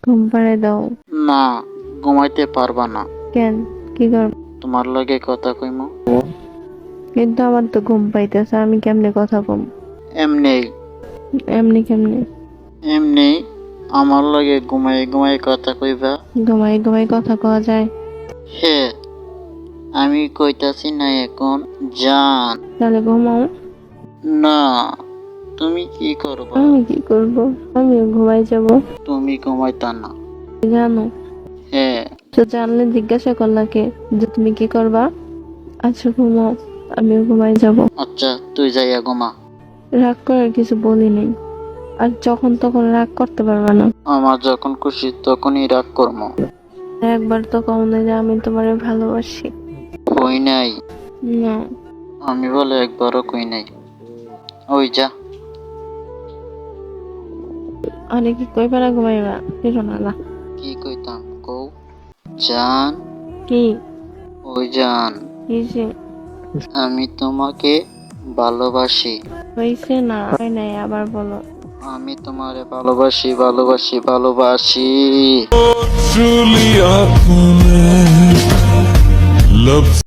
ঘুম পাড়ায় দাও। না, ঘুমাইতে পারবা না। কেন? কি কর? তোমার লগে কথা কইমু। কিন্তু আমার তো ঘুম পাইতেছে, আমি কেমনে কথা কম? এমনি এমনি কেমনে? এমনি আমার লগে ঘুমাই ঘুমাই কথা কইবা। ঘুমাই ঘুমাই কথা কওয়া যায়? হে, আমি কইতাছি না এখন জান। তাহলে ঘুমাও। না, তুমি কি করবা? আমি কি করব? আমিও ঘুমাই যাব। তুমি ঘুমাইতা না। জানো? হ্যাঁ। তো জানলে জিজ্ঞাসা করলা কে যে তুমি কি করবা? আচ্ছা ঘুমাও, আমিও ঘুমাই যাব। আচ্ছা, তুই যাইয়া ঘুমা। রাগ করার কিছু বলি নাই, আর যখন তখন রাগ করতে পারবা না। আমার যখন খুশি তখনই রাগ করবো। একবার তো কও না যে আমি তোমারে ভালোবাসি। কই নাই। না। আমি বলে একবারও কই নাই। ওই যা। আরে কি কইবা না ঘুমাইবা? ফিরো না না। কি কইতাম কও। জান। কি? ওই জান, কিসে? আমি তোমাকে ভালোবাসি। হইছে না, হয় নাই, আবার বলো। আমি তোমারে ভালোবাসি ভালোবাসি ভালোবাসি। truly आपने love